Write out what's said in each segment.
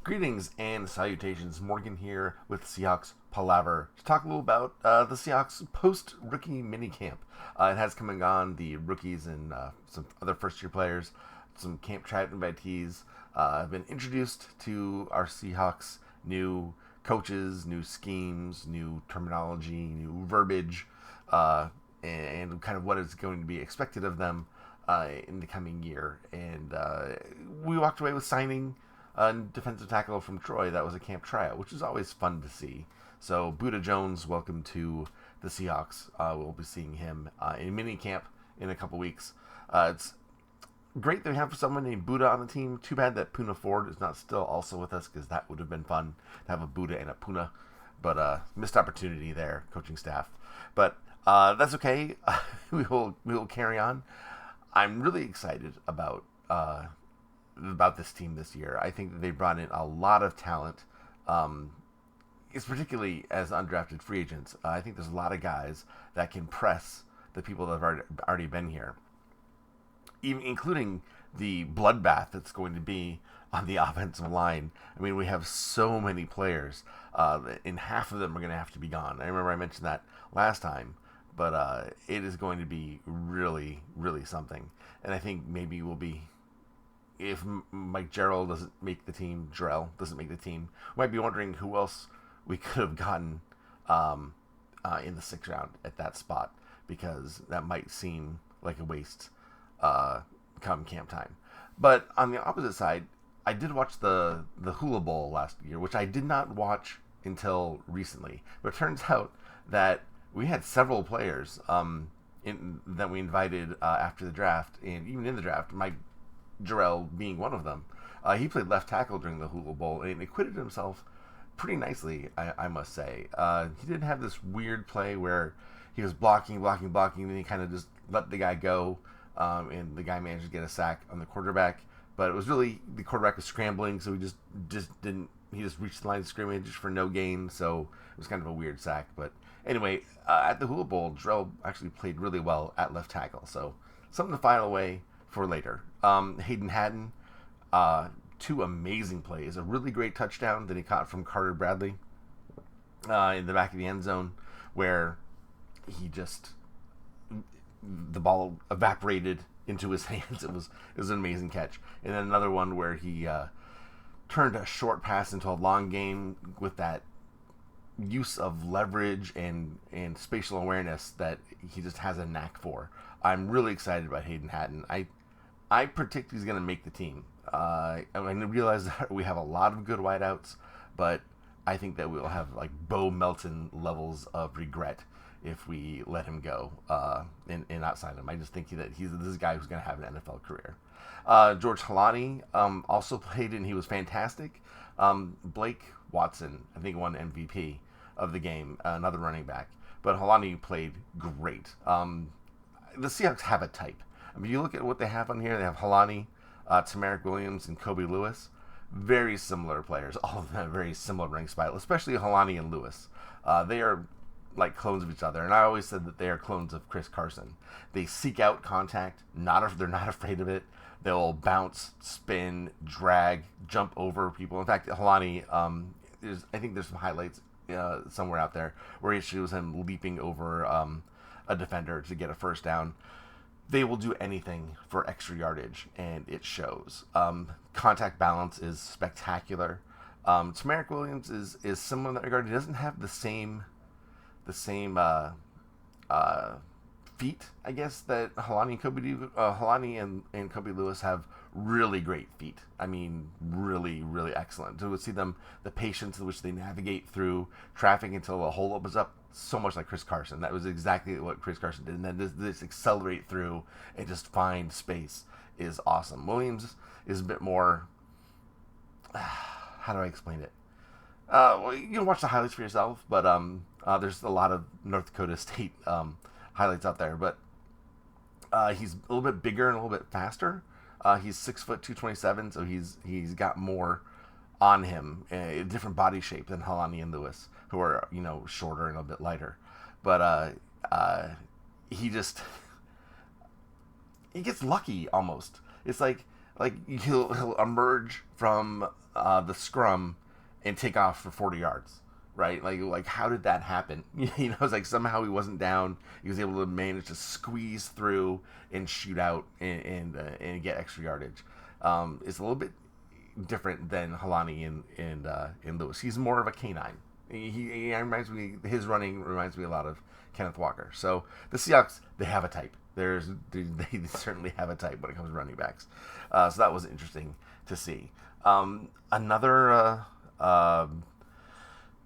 Greetings and salutations. Morgan here with Seahawks Palaver to talk a little about the Seahawks post-rookie minicamp. It has coming on the rookies and some other first-year players, some camp chat invitees have been introduced to our Seahawks, new coaches, new schemes, new terminology, new verbiage, and kind of what is going to be expected of them in the coming year. And we walked away with signing a defensive tackle from Troy that was a camp tryout, which is always fun to see. So Buda Jones, welcome to the Seahawks. We'll be seeing him in mini camp in a couple weeks. It's great that we have someone named Buda on the team. Too bad that Puna Ford is not still also with us, because that would have been fun to have a Buda and a Puna. But missed opportunity there, coaching staff. But that's okay. we will carry on. I'm really excited about this team this year. I think that they brought in a lot of talent. It's particularly as undrafted free agents. I think there's a lot of guys that can press the people that have already been here, even including the bloodbath that's going to be on the offensive line. I mean, we have so many players, and half of them are going to have to be gone. I remember I mentioned that last time, but it is going to be really, really something. And I think maybe we'll be, if Mike Jarrell doesn't make the team, Jarrell doesn't make the team, we might be wondering who else we could have gotten in the sixth round at that spot, because that might seem like a waste come camp time. But on the opposite side, I did watch the Hula Bowl last year, which I did not watch until recently. But it turns out that we had several players that we invited after the draft, and even in the draft, Mike Jarrell being one of them. He played left tackle during the Hula Bowl and acquitted himself pretty nicely, I must say. He did have this weird play where he was blocking, and then he kind of just let the guy go, and the guy managed to get a sack on the quarterback. But it was really, the quarterback was scrambling, so he just reached the line of scrimmage for no gain, so it was kind of a weird sack. But anyway, at the Hula Bowl, Jarrell actually played really well at left tackle, so something to file away for later. Hayden Haddon, two amazing plays. A really great touchdown that he caught from Carter Bradley in the back of the end zone, where the ball evaporated into his hands. It was an amazing catch. And then another one where he turned a short pass into a long game with that use of leverage and spatial awareness that he just has a knack for. I'm really excited about Hayden Haddon. I predict he's going to make the team. I realize that we have a lot of good wideouts, but I think that we'll have like Bo Melton levels of regret if we let him go and not sign him. I just think that this is a guy who's going to have an NFL career. George Halani also played, and he was fantastic. Blake Watson, I think, won MVP of the game, another running back. But Halani played great. The Seahawks have a type. I mean, you look at what they have on here. They have Halani, Tamarick Williams, and Kobe Lewis. Very similar players. All of them have very similar running style, especially Halani and Lewis. They are like clones of each other, and I always said that they are clones of Chris Carson. They seek out contact. They're not afraid of it. They'll bounce, spin, drag, jump over people. In fact, Halani, I think there's some highlights somewhere out there where it shows him leaping over a defender to get a first down. They will do anything for extra yardage, and it shows. Contact balance is spectacular. Tamarick Williams is similar in that regard. He doesn't have the same feet, I guess, that Halani and Kobe do. Halani and Kobe Lewis have really great feet. I mean, really, really excellent. To see them, the patience in which they navigate through traffic until a hole opens up, so much like Chris Carson. That was exactly what Chris Carson did. And then this accelerate through and just find space is awesome. Williams is a bit more, how do I explain it? Well, you can watch the highlights for yourself, but there's a lot of North Dakota State highlights out there. But he's a little bit bigger and a little bit faster. He's 6'2", 227, so he's got more on him, a different body shape than Halani and Lewis, who are shorter and a bit lighter. But he gets lucky almost. It's like Like he'll emerge from the scrum and take off for 40 yards, right? Like how did that happen? It's like somehow he wasn't down. He was able to manage to squeeze through and shoot out and get extra yardage. It's a little bit different than Halani in Lewis. He's more of a canine. He reminds me. His running reminds me a lot of Kenneth Walker. So the Seahawks, they have a type. They certainly have a type when it comes to running backs. So that was interesting to see. Another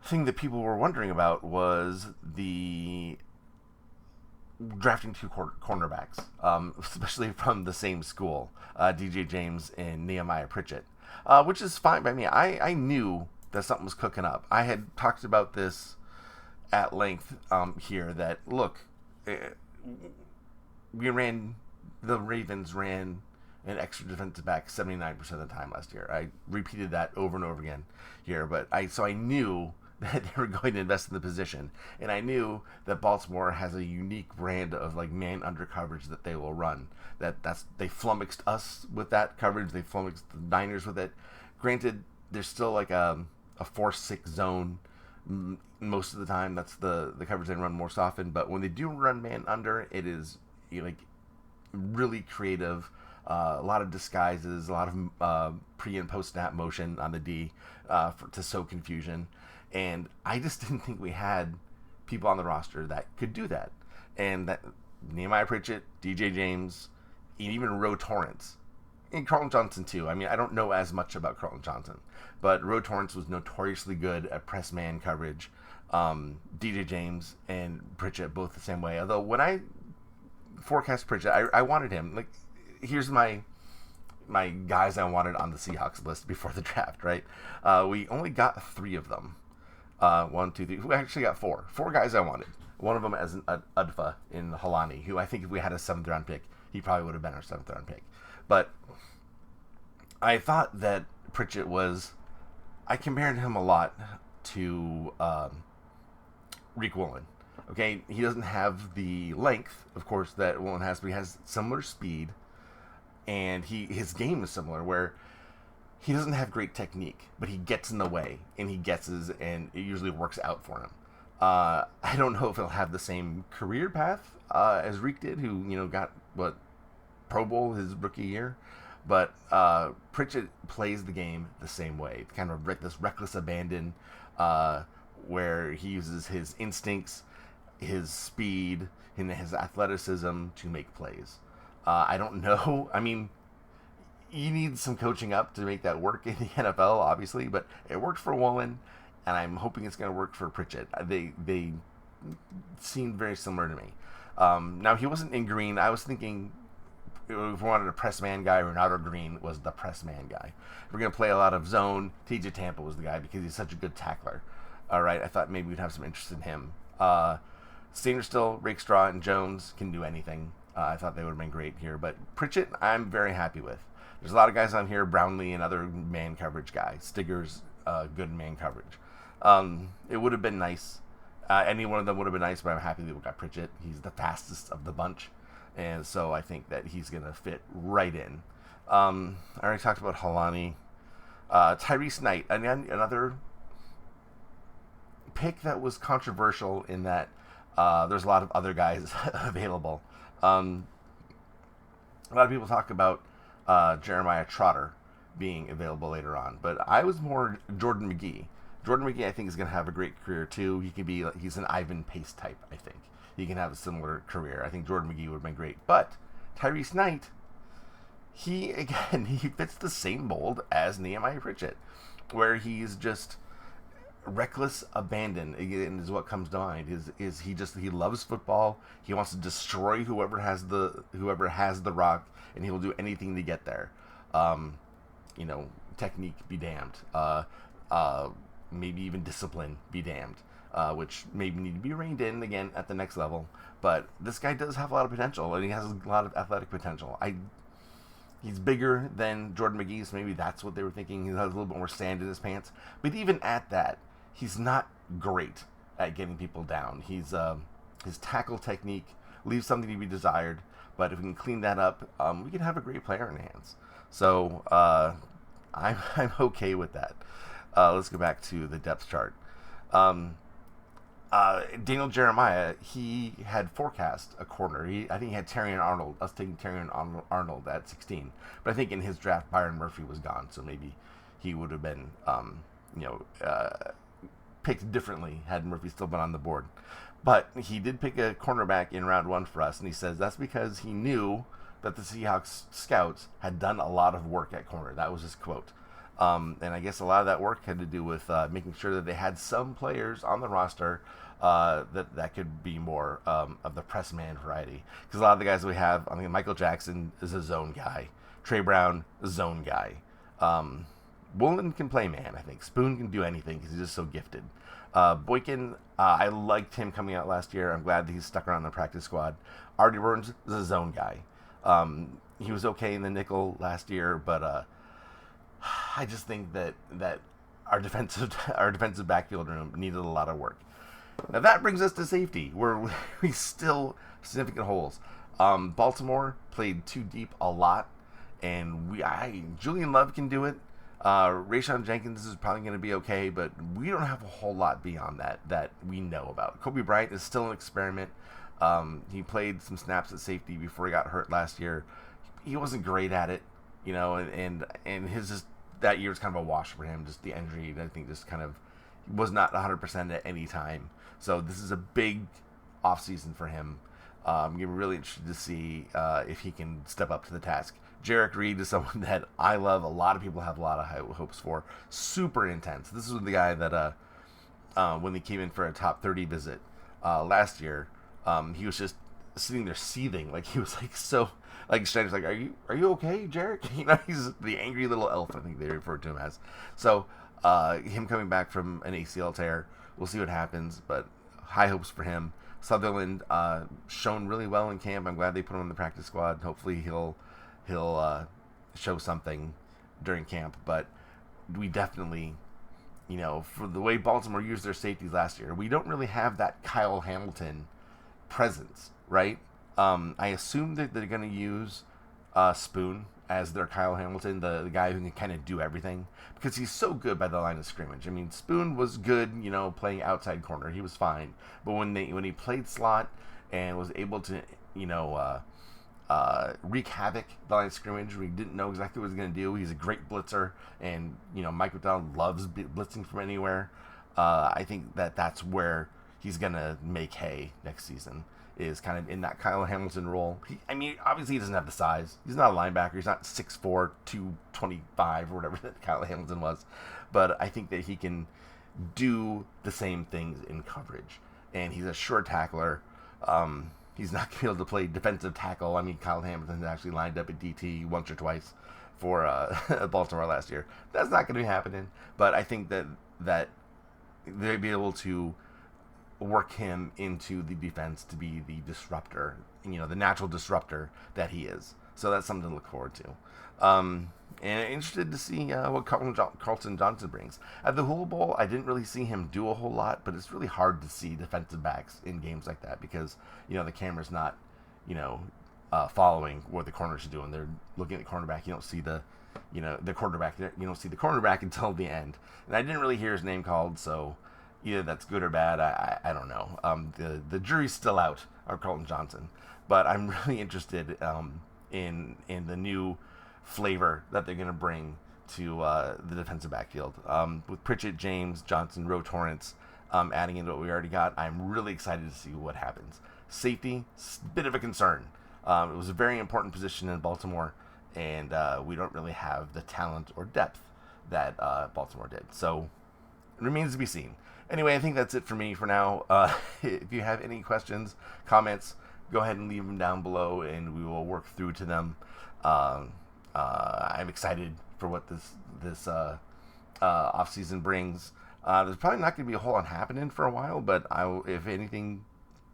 thing that people were wondering about was the drafting two cornerbacks, especially from the same school, DJ James and Nehemiah Pritchett, which is fine by me. I knew that something was cooking up. I had talked about this at length here. That look, the Ravens ran an extra defensive back 79% of the time last year. I repeated that over and over again here, but I knew that they were going to invest in the position, and I knew that Baltimore has a unique brand of like man under coverage that they will run. They flummoxed us with that coverage. They flummoxed the Niners with it. Granted, there's still like a 4-6 zone most of the time. That's the coverage they run most often. But when they do run man under, it is like really creative. A lot of disguises, a lot of pre and post snap motion on the D to sow confusion. And I just didn't think we had people on the roster that could do that. And that Nehemiah Pritchett, DJ James, and even Roe Torrance, and Carlton Johnson too. I mean, I don't know as much about Carlton Johnson, but Roe Torrance was notoriously good at press man coverage. DJ James and Pritchett both the same way. Although when I forecast Pritchett, I wanted him. Like, here's my guys I wanted on the Seahawks list before the draft, right? We only got 3 of them. 1, 2, 3. We actually got 4. 4 guys I wanted. One of them as an Udfa in Halani, who I think if we had a 7th round pick, he probably would have been our 7th round pick. But I thought that Pritchett I compared him a lot to Reek Woolen. Okay, he doesn't have the length, of course, that Woolen has, but he has similar speed, and his game is similar, where he doesn't have great technique, but he gets in the way, and he guesses, and it usually works out for him. I don't know if he'll have the same career path as Reek did, who got Pro Bowl his rookie year, but Pritchett plays the game the same way, kind of this reckless abandon, where he uses his instincts, his speed, and his athleticism to make plays. I don't know. I mean, you need some coaching up to make that work in the NFL, obviously, but it worked for Woolen, and I'm hoping it's going to work for Pritchett. They seemed very similar to me. Now, he wasn't in green. I was thinking if we wanted a press man guy, Renato Green was the press man guy. If we're going to play a lot of zone, TJ Tampa was the guy because he's such a good tackler. All right, I thought maybe we'd have some interest in him. Sainristil, Rakestraw, and Jones can do anything. I thought they would have been great here. But Pritchett, I'm very happy with. There's a lot of guys on here, Brownlee and other man coverage guys. Stigger's good man coverage. It would have been nice. Any one of them would have been nice, but I'm happy that we got Pritchett. He's the fastest of the bunch. And so I think that he's going to fit right in. I already talked about Halani. Tyrese Knight, another pick that was controversial in that there's a lot of other guys available. A lot of people talk about Jeremiah Trotter being available later on, but I was more Jordan McGee. Jordan McGee, I think, is going to have a great career too. He's an Ivan Pace type, I think. He can have a similar career. I think Jordan McGee would have been great. But Tyrese Knight, he fits the same mold as Nehemiah Pritchett, where he's just reckless abandon, again, is what comes to mind. He loves football. He wants to destroy whoever has the rock, and he will do anything to get there. Technique be damned. Maybe even discipline be damned. Which maybe need to be reined in again at the next level. But this guy does have a lot of potential, and he has a lot of athletic potential. He's bigger than Jordan McGee, so maybe that's what they were thinking. He has a little bit more sand in his pants. But even at that, he's not great at getting people down. His tackle technique leaves something to be desired. But if we can clean that up, we can have a great player in hands. So I'm okay with that. Let's go back to the depth chart. Um, Daniel Jeremiah, he had forecast a corner. I think he had Terrion Arnold. Us taking Terrion Arnold at 16, but I think in his draft Byron Murphy was gone, so maybe he would have been, you know, picked differently had Murphy still been on the board. But he did pick a cornerback in round 1 for us, and he says that's because he knew that the Seahawks scouts had done a lot of work at corner. That was his quote. And I guess a lot of that work had to do with making sure that they had some players on the roster that could be more of the press man variety. Because a lot of the guys we have, I mean, Michael Jackson is a zone guy. Trey Brown, a zone guy. Woolen can play man, I think. Spoon can do anything because he's just so gifted. Boykin, I liked him coming out last year. I'm glad that he's stuck around the practice squad. Artie Burns is a zone guy. He was okay in the nickel last year, but I just think that our defensive backfield room needed a lot of work. Now that brings us to safety, where we still significant holes. Baltimore played too deep a lot, and Julian Love can do it. Rayshon Jenkins is probably going to be okay, but we don't have a whole lot beyond that we know about. Kobe Bryant is still an experiment. He played some snaps at safety before he got hurt last year. He wasn't great at it, you know, and his that year was kind of a wash for him. Just the injury, I think, just kind of was not 100% at any time. So this is a big offseason for him. I'm really interested to see if he can step up to the task. Jarek Reed is someone that I love. A lot of people have a lot of high hopes for. Super intense. This was the guy that when he came in for a top 30 visit last year, he was just sitting there seething. Like he was like so like Schneider's like, are you okay, Jarek? You know, he's the angry little elf, I think they referred to him as. So him coming back from an ACL tear, we'll see what happens, but high hopes for him. Sutherland shown really well in camp. I'm glad they put him on the practice squad. Hopefully he'll show something during camp. But we definitely, you know, for the way Baltimore used their safeties last year, we don't really have that Kyle Hamilton presence, right? I assume that they're going to use Spoon as their Kyle Hamilton, the guy who can kind of do everything, because he's so good by the line of scrimmage. I mean, Spoon was good, you know, playing outside corner. He was fine. But when he played slot and was able to, you know, wreak havoc the line of scrimmage, we didn't know exactly what he was going to do. He's a great blitzer, and, you know, Mike Macdonald loves blitzing from anywhere. I think that's where he's going to make hay next season, is kind of in that Kyle Hamilton role. Obviously he doesn't have the size. He's not a linebacker. He's not 6'4", 225 or whatever that Kyle Hamilton was. But I think that he can do the same things in coverage. And he's a sure tackler. He's not going to be able to play defensive tackle. I mean, Kyle Hamilton actually lined up at DT once or twice for Baltimore last year. That's not going to be happening. But I think that they'll be able to work him into the defense to be the disruptor, you know, the natural disruptor that he is. So that's something to look forward to. And interested to see what Carlton Johnson brings. At the Hula Bowl, I didn't really see him do a whole lot, but it's really hard to see defensive backs in games like that because, you know, the camera's not, you know, following what the corners are doing. They're looking at the cornerback. You don't see the quarterback. You don't see the cornerback until the end. And I didn't really hear his name called, so either that's good or bad. I don't know. The jury's still out on Carlton Johnson, but I'm really interested in the new flavor that they're going to bring to the defensive backfield. With Pritchett, James, Johnson, Roe Torrance adding into what we already got, I'm really excited to see what happens. Safety, bit of a concern. It was a very important position in Baltimore, and we don't really have the talent or depth that Baltimore did. So it remains to be seen. Anyway, I think that's it for me for now. If you have any questions, comments, go ahead and leave them down below, and we will work through to them. I'm excited for what this off-season brings. There's probably not going to be a whole lot happening for a while, but if anything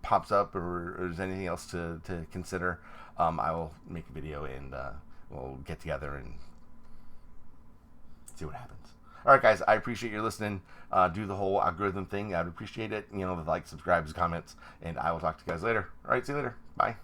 pops up or there's anything else to consider, I will make a video and we'll get together and see what happens. All right, guys, I appreciate you listening. Do the whole algorithm thing. I'd appreciate it. You know, the like, subscribes, comments, and I will talk to you guys later. All right, see you later. Bye.